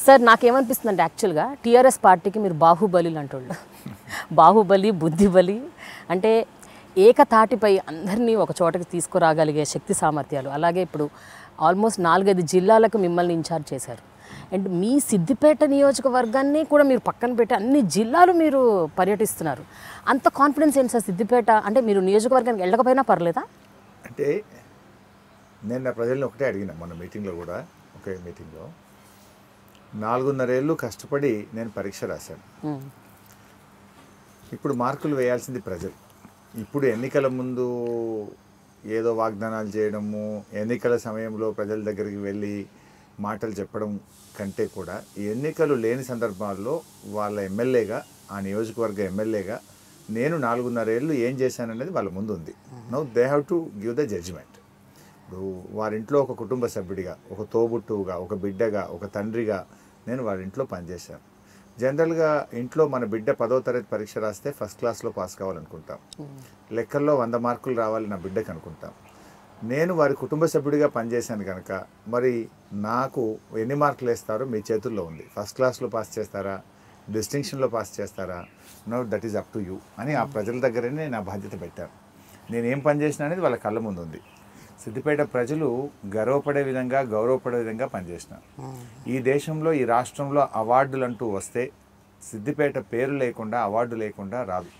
Sir నాకేమనిపిస్తుందంటే యాక్చువల్గా TRS పార్టీకి మీరు బాహుబలి అంటోళ్ళు. బాహుబలి, బుద్ధిబలి అంటే ఏకతాటిపై అందరినీ ఒక చోటకి తీసుకురాగలిగే శక్తి సామర్థ్యాలు. అలాగే ఇప్పుడు ఆల్మోస్ట్ 4-5 జిల్లాలకు మిమ్మల్ని ఇన్ఛార్జ్ చేశారు. అండ్ మీ సిద్దిపేట నియోజకవర్గాన్ని కూడా మీరు పక్కన పెట్టి అన్ని జిల్లాలు మీరు పర్యటిస్తున్నారు. అంత కాన్ఫిడెన్స్ ఏంటి సార్ సిద్దిపేట అంటే మీరు నియోజకవర్గానికి వెళ్ళకపోయినా పర్లేదా? అంటే నేను నా ప్రజల్ని ఒకటే అడిగిన మొన్న మీటింగ్లో కూడా, ఒకే మీటింగ్లో 4.5 ఏళ్ళు కష్టపడి నేను పరీక్ష రాశాను. ఇప్పుడు మార్కులు వేయాల్సింది ప్రజలు. ఇప్పుడు ఎన్నికల ముందు ఏదో వాగ్దానాలు చేయడము, ఎన్నికల సమయంలో ప్రజల దగ్గరికి వెళ్ళి మాటలు చెప్పడం కంటే కూడా ఎన్నికలు లేని సందర్భాల్లో వాళ్ళ ఎమ్మెల్యేగా, ఆ నియోజకవర్గ ఎమ్మెల్యేగా నేను 4.5 ఏళ్ళు ఏం చేశాననేది వాళ్ళ ముందు ఉంది. Now they have to give the judgment. ఇప్పుడు వారింట్లో ఒక కుటుంబ సభ్యుడిగా, ఒక తోబుట్టువుగా, ఒక బిడ్డగా, ఒక తండ్రిగా నేను వారింట్లో పనిచేశాను. జనరల్గా ఇంట్లో మన బిడ్డ 10వ తరగతి పరీక్ష రాస్తే ఫస్ట్ క్లాస్లో పాస్ కావాలనుకుంటాం, లెక్కల్లో 100 మార్కులు రావాలి నా బిడ్డకు అనుకుంటాం. నేను వారి కుటుంబ సభ్యుడిగా పనిచేశాను కనుక మరి నాకు ఎన్ని మార్కులు వేస్తారో మీ చేతుల్లో ఉంది. ఫస్ట్ క్లాస్లో పాస్ చేస్తారా, డిస్టింక్షన్లో పాస్ చేస్తారా, know that is up to you అని ఆ ప్రజల దగ్గరనే నా బాధ్యత పెట్టాను. నేనేం పని చేసిన అనేది వాళ్ళ కళ్ళ ముందు ఉంది. సిద్దిపేట ప్రజలు గర్వపడే విధంగా, గౌరవపడే విధంగా పనిచేసిన. ఈ దేశంలో, ఈ రాష్ట్రంలో అవార్డులు అంటూ వస్తే సిద్దిపేట పేరు లేకుండా, అవార్డు లేకుండా రాదు.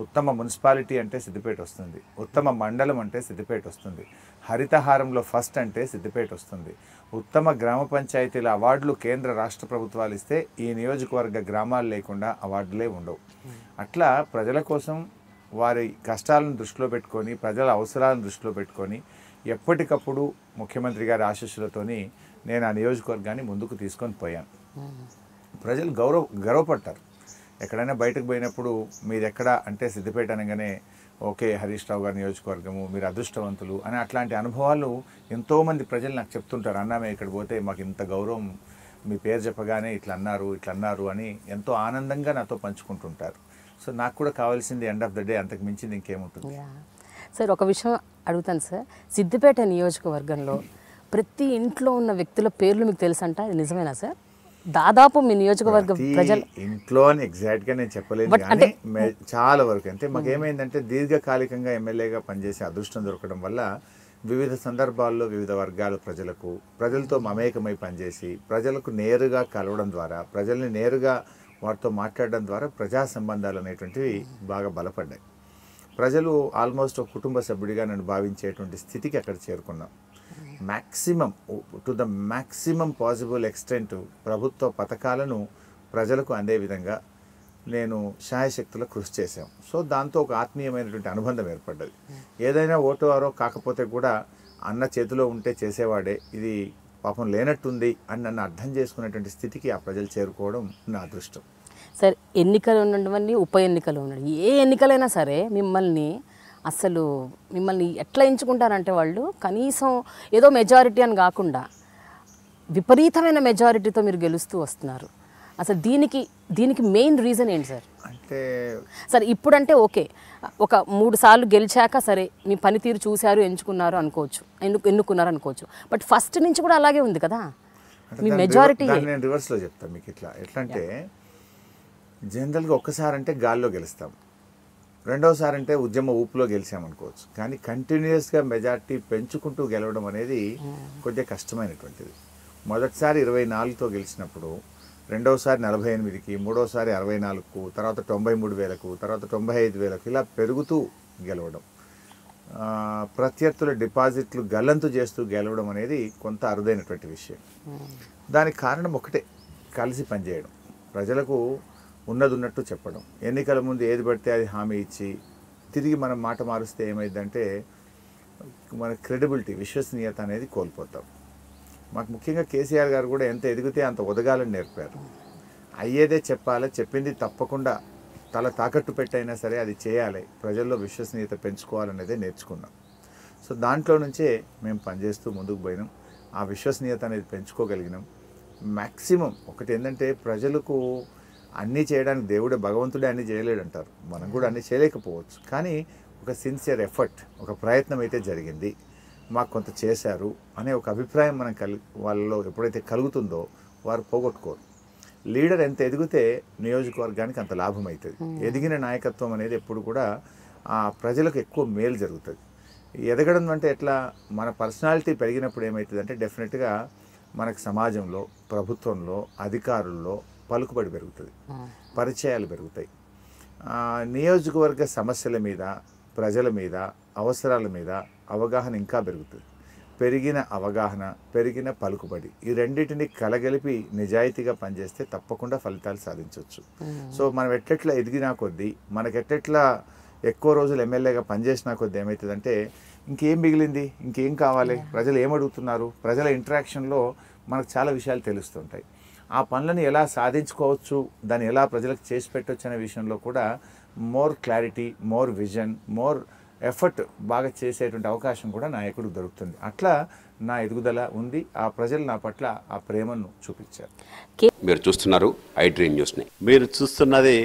ఉత్తమ మున్సిపాలిటీ అంటే సిద్దిపేట వస్తుంది, ఉత్తమ మండలం అంటే సిద్దిపేట వస్తుంది, హరితహారంలో ఫస్ట్ అంటే సిద్దిపేట వస్తుంది. ఉత్తమ గ్రామ పంచాయతీల అవార్డులు కేంద్ర రాష్ట్ర ప్రభుత్వాలు ఇస్తే ఈ నియోజకవర్గ గ్రామాలు లేకుండా అవార్డులే ఉండవు. అట్లా ప్రజల కోసం, వారి కష్టాలను దృష్టిలో పెట్టుకొని, ప్రజల అవసరాలను దృష్టిలో పెట్టుకొని ఎప్పటికప్పుడు ముఖ్యమంత్రి గారి ఆశీస్సులతోని నేను ఆ నియోజకవర్గాన్ని ముందుకు తీసుకొని పోయాను. ప్రజలు గర్వపడతారు. ఎక్కడైనా బయటకు పోయినప్పుడు మీది ఎక్కడ అంటే సిద్దిపేట అనగానే ఓకే హరీష్ రావు గారి నియోజకవర్గము, మీరు అదృష్టవంతులు అని అట్లాంటి అనుభవాలు ఎంతోమంది ప్రజలు నాకు చెప్తుంటారు. అన్నా మేము ఇక్కడ పోతే మాకు ఇంత గౌరవం, మీ పేరు చెప్పగానే ఇట్లా అన్నారు అని ఎంతో ఆనందంగా నాతో పంచుకుంటుంటారు. సో నాకు కూడా కావాల్సింది ఎండ్ ఆఫ్ ద డే అంతకు మించింది ఇంకేముంటుంది. సార్ ఒక విషయం అడుగుతాను సార్, సిద్దిపేట నియోజకవర్గంలో ప్రతి ఇంట్లో ఉన్న వ్యక్తుల పేర్లు మీకు తెలుసంట, అది నిజమేనా సార్? దాదాపు మీ నియోజకవర్గ ప్రజలు ఇంట్లో అని ఎగ్జాక్ట్గా నేను చెప్పలేను, కానీ చాలా వరకు అంటే మాకు ఏమైందంటే దీర్ఘకాలికంగా ఎమ్మెల్యేగా పనిచేసే అదృష్టం దొరకడం వల్ల వివిధ సందర్భాల్లో వివిధ వర్గాల ప్రజలతో మమేకమై పనిచేసి ప్రజలకు నేరుగా కలవడం ద్వారా, ప్రజల్ని నేరుగా వారితో మాట్లాడడం ద్వారా ప్రజా సంబంధాలు అనేటువంటివి బాగా బలపడ్డాయి. ప్రజలు ఆల్మోస్ట్ ఒక కుటుంబ సభ్యుడిగా నన్ను భావించేటువంటి స్థితికి అక్కడ చేరుకున్నాం. Maximum to the maximum possible extent ప్రభుత్వ పథకాలను ప్రజలకు అందే విధంగా నేను శాయశక్తుల కృషి చేశాం. సో దాంతో ఒక ఆత్మీయమైనటువంటి అనుబంధం ఏర్పడ్డది. ఏదైనా ఓటు వారో కాకపోతే కూడా అన్న చేతిలో ఉంటే చేసేవాడే, ఇది పాపం లేనట్టుంది అని నన్ను అర్థం చేసుకునేటువంటి స్థితికి ఆ ప్రజలు చేరుకోవడం నా అదృష్టం. సార్ ఎన్నికలు ఉండవన్నీ, ఉప ఎన్నికలు ఉండడం, ఏ ఎన్నికలైనా సరే మిమ్మల్ని ఎట్లా ఎంచుకుంటారంటే వాళ్ళు కనీసం ఏదో మెజారిటీ అని కాకుండా విపరీతమైన మెజారిటీతో మీరు గెలుస్తూ వస్తున్నారు. అసలు దీనికి మెయిన్ రీజన్ ఏంటి సార్? అంటే సార్ ఇప్పుడంటే ఓకే, ఒక 3 సార్లు గెలిచాక సరే మీ పనితీరు చూశారు, ఎంచుకున్నారు అనుకోవచ్చు, ఎన్నుకున్నారు అనుకోవచ్చు. బట్ ఫస్ట్ నుంచి కూడా అలాగే ఉంది కదా మీ మెజారిటీ. నేను రివర్స్లో చెప్తాను మీకు. ఎట్లా అంటే జనరల్గా ఒక్కసారి అంటే గాల్లో గెలుస్తాం, రెండోసారి అంటే ఉద్యమ ఊపులో గెలిచామనుకోవచ్చు. కానీ కంటిన్యూస్గా మెజార్టీ పెంచుకుంటూ గెలవడం అనేది కొద్దిగా కష్టమైనటువంటిది. మొదటిసారి 24తో గెలిచినప్పుడు, రెండోసారి 48కి, మూడోసారి 64కు, తర్వాత 93,000కు, తర్వాత 95,000కు ఇలా పెరుగుతూ గెలవడం, ప్రత్యర్థుల డిపాజిట్లు గల్లంతు చేస్తూ గెలవడం అనేది కొంత అరుదైనటువంటి విషయం. దానికి కారణం ఒకటే, కలిసి పనిచేయడం, ప్రజలకు ఉన్నది ఉన్నట్టు చెప్పడం. ఎన్నికల ముందు ఏది పడితే అది హామీ ఇచ్చి తిరిగి మనం మాట మారుస్తే ఏమైందంటే మన క్రెడిబిలిటీ, విశ్వసనీయత అనేది కోల్పోతాం. మాకు ముఖ్యంగా కేసీఆర్ గారు కూడా ఎంత ఎదిగితే అంత ఒదగాలని నేర్పారు. అయ్యేదే చెప్పాలి, చెప్పింది తప్పకుండా తల తాకట్టు పెట్టైనా సరే అది చేయాలి, ప్రజల్లో విశ్వసనీయత పెంచుకోవాలనేదే నేర్చుకున్నాం. సో దాంట్లో నుంచే మేము పనిచేస్తూ ముందుకు పోయినాం. ఆ విశ్వసనీయత అనేది పెంచుకోగలిగినాం. మ్యాక్సిమం ఒకటి ఏంటంటే ప్రజలకు అన్నీ చేయడానికి దేవుడే, భగవంతుడే అన్నీ చేయలేడు అంటారు. మనం కూడా అన్నీ చేయలేకపోవచ్చు, కానీ ఒక సిన్సియర్ ఎఫర్ట్, ఒక ప్రయత్నం అయితే జరిగింది, మాకు కొంత చేశారు అనే ఒక అభిప్రాయం మనం వాళ్ళలో ఎప్పుడైతే కలుగుతుందో వారు పోగొట్టుకోరు. లీడర్ ఎంత ఎదిగితే నియోజకవర్గానికి అంత లాభం అవుతుంది. ఎదిగిన నాయకత్వం అనేది ఎప్పుడు కూడా ప్రజలకు ఎక్కువ మేలు జరుగుతుంది. ఎదగడం అంటే ఎట్లా, మన పర్సనాలిటీ పెరిగినప్పుడు ఏమవుతుంది అంటే డెఫినెట్గా మనకు సమాజంలో, ప్రభుత్వంలో, అధికారుల్లో పలుకుబడి పెరుగుతుంది, పరిచయాలు పెరుగుతాయి. నియోజకవర్గ సమస్యల మీద, ప్రజల మీద, అవసరాల మీద అవగాహన ఇంకా పెరుగుతుంది. పెరిగిన అవగాహన, పెరిగిన పలుకుబడి, ఈ రెండింటిని కలగలిపి నిజాయితీగా పనిచేస్తే తప్పకుండా ఫలితాలు సాధించవచ్చు. సో మనం ఎట్లెట్లా ఎదిగినా కొద్దీ, మనకెట్లెట్లా ఎక్కువ రోజులు ఎమ్మెల్యేగా పనిచేసినా కొద్దీ ఏమవుతుందంటే ఇంకేం మిగిలింది, ఇంకేం కావాలి, ప్రజలు ఏమడుగుతున్నారు, ప్రజల ఇంటరాక్షన్లో మనకు చాలా విషయాలు తెలుస్తుంటాయి. ఆ పనులను ఎలా సాధించుకోవచ్చు, దాన్ని ఎలా ప్రజలకు చేసి పెట్టవచ్చు అనే విషయంలో కూడా more clarity, more vision, more effort బాగా చేసేటువంటి అవకాశం కూడా నాయకుడికి దొరుకుతుంది. అట్లా నా ఎదుగుదల ఉంది. ఆ ప్రజలు నా పట్ల ఆ ప్రేమను చూపించారు. మీరు చూస్తున్నారు ఐ డ్రీమ్ న్యూస్ని. మీరు చూస్తున్నది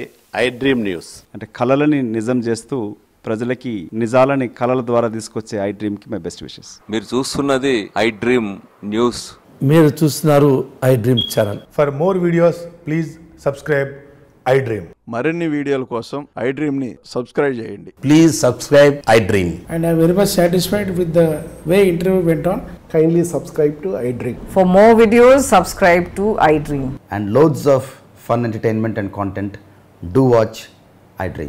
ఐ డ్రీమ్ న్యూస్. అంటే కళలని నిజం చేస్తూ ప్రజలకి నిజాలని కళల ద్వారా తీసుకొచ్చే ఐ డ్రీమ్కి మై బెస్ట్ విషెస్. మీరు చూస్తున్నది ఐ డ్రీమ్ న్యూస్. మీరు చూస్తున్నారు I dream channel. For more videos please subscribe I dream. మరిన్ని వీడియోల కోసం ఐ డ్రీమ్ని సబ్స్క్రైబ్ చేయండి. Please subscribe I dream. And I'm very much satisfied with the way interview went on. Kindly subscribe to I Dream. For more videos, subscribe to I Dream. And loads of fun entertainment and content. Do watch I Dream.